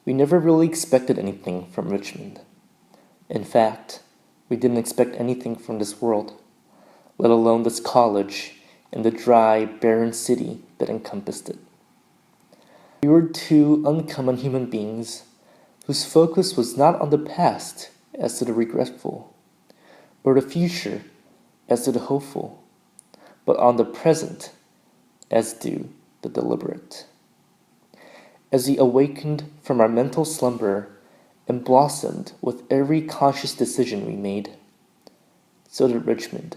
We never really expected anything from Richmond. In fact, we didn't expect anything from this world, let alone this college and the dry, barren city that encompassed it. We were two uncommon human beings whose focus was not on the past as to the regretful, or the future as to the hopeful, but on the present as to the deliberate. As we awakened from our mental slumber and blossomed with every conscious decision we made, so did Richmond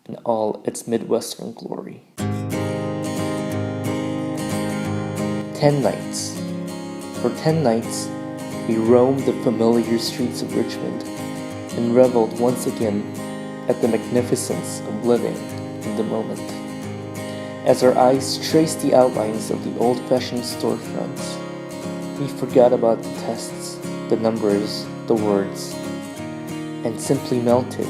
in all its Midwestern glory. 10 nights. For 10 nights, we roamed the familiar streets of Richmond and reveled once again at the magnificence of living in the moment. As our eyes traced the outlines of the old-fashioned storefronts, we forgot about the tests, the numbers, the words, and simply melted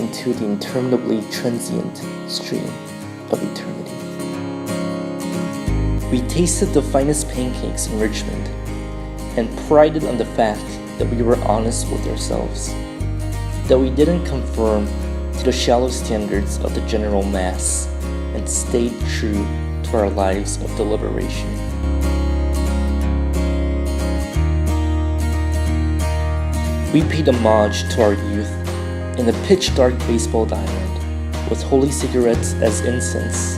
into the interminably transient stream of eternity. We tasted the finest pancakes in Richmond and prided on the fact that we were honest with ourselves, that we didn't conform to the shallow standards of the general mass and stayed true to our lives of deliberation. We paid homage to our youth in a pitch-dark baseball diamond, with holy cigarettes as incense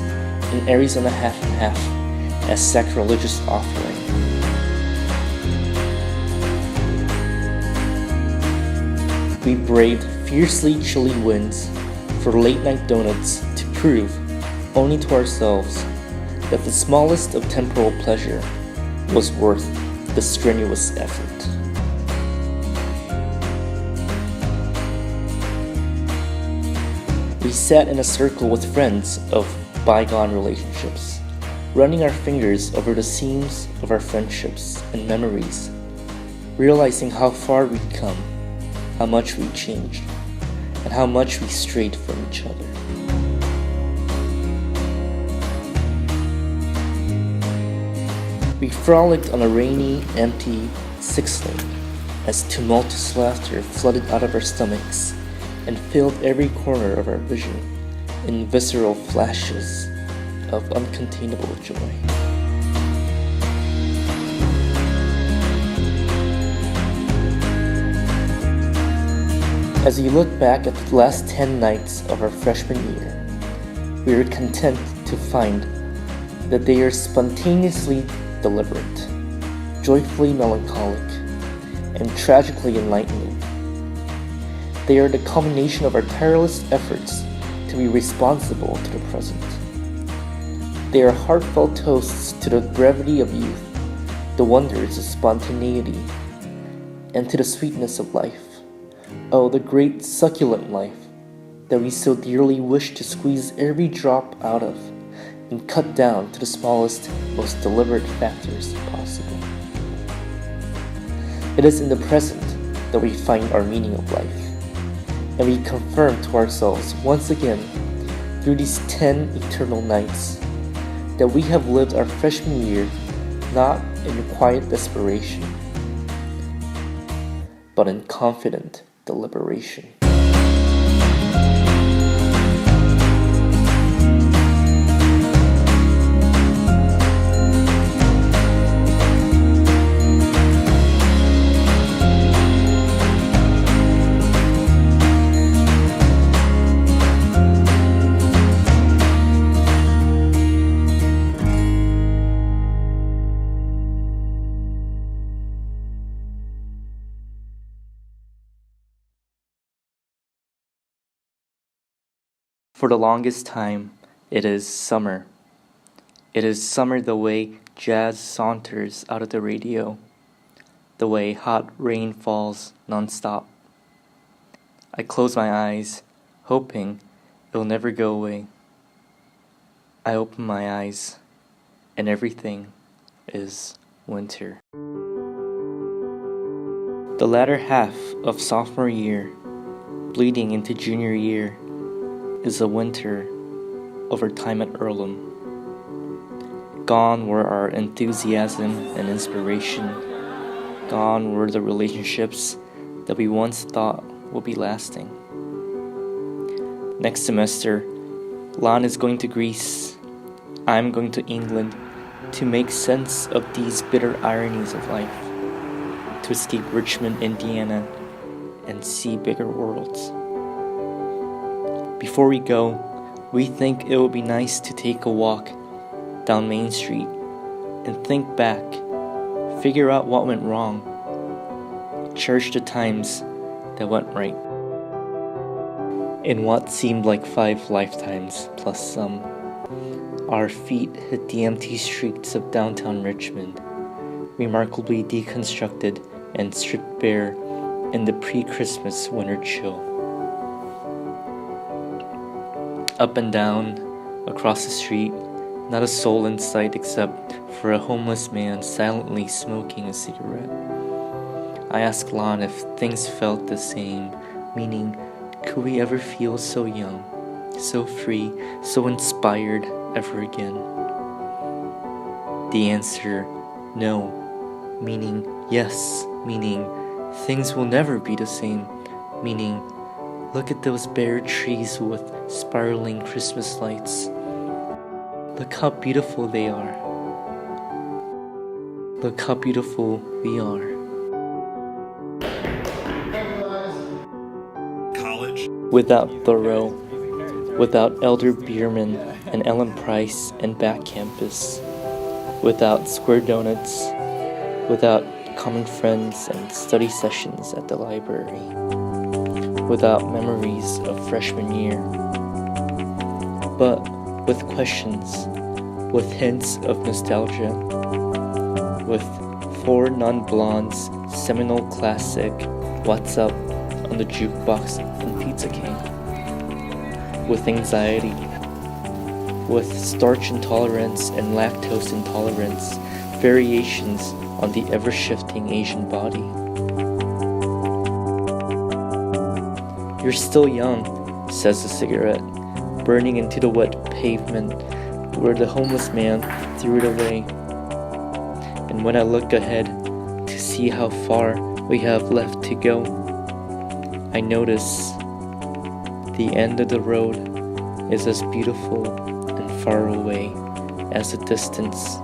and Arizona half and half as sacrilegious offering. We braved fiercely chilly winds for late-night donuts to prove, only to ourselves, that the smallest of temporal pleasure was worth the strenuous effort. We sat in a circle with friends of bygone relationships, running our fingers over the seams of our friendships and memories, realizing how far we'd come, how much we'd changed, and how much we strayed from each other. We frolicked on a rainy, empty 6-lane as tumultuous laughter flooded out of our stomachs and filled every corner of our vision in visceral flashes of uncontainable joy. As we look back at the last 10 nights of our freshman year, we are content to find that they are spontaneously deliberate, joyfully melancholic, and tragically enlightening. They are the culmination of our tireless efforts to be responsible to the present. They are heartfelt toasts to the brevity of youth, the wonders of spontaneity, and to the sweetness of life. Oh, the great succulent life that we so dearly wish to squeeze every drop out of and cut down to the smallest, most deliberate factors possible. It is in the present that we find our meaning of life, and we confirm to ourselves once again through these 10 eternal nights that we have lived our freshman year not in quiet desperation, but in confident deliberation. For the longest time, it is summer. It is summer the way jazz saunters out of the radio, the way hot rain falls nonstop. I close my eyes, hoping it'll never go away. I open my eyes, and everything is winter. The latter half of sophomore year, bleeding into junior year, is a winter over time at Earlham. Gone were our enthusiasm and inspiration, Gone were the relationships that we once thought would be lasting. Next semester, Lan is going to Greece. I'm going to England to make sense of these bitter ironies of life, to escape Richmond, Indiana, and see bigger worlds. Before we go, we think it would be nice to take a walk down Main Street and think back, figure out what went wrong, cherish the times that went right. In what seemed like 5 lifetimes plus some, our feet hit the empty streets of downtown Richmond, remarkably deconstructed and stripped bare in the pre-Christmas winter chill. Up and down, across the street, not a soul in sight except for a homeless man silently smoking a cigarette. I asked Lan if things felt the same, meaning, could we ever feel so young, so free, so inspired ever again? The answer, no, meaning yes, meaning things will never be the same, meaning look at those bare trees with spiraling Christmas lights. Look how beautiful they are. Look how beautiful we are. College. Without Thoreau, without Elder Bierman and Ellen Price and Back Campus, without Square Donuts, without common friends and study sessions at the library, without memories of freshman year, but with questions, with hints of nostalgia, with 4 non-blondes' seminal classic What's Up on the jukebox and Pizza King, with anxiety, with starch intolerance and lactose intolerance, variations on the ever-shifting Asian body. You're still young, says the cigarette, burning into the wet pavement where the homeless man threw it away. And when I look ahead to see how far we have left to go, I notice the end of the road is as beautiful and far away as the distance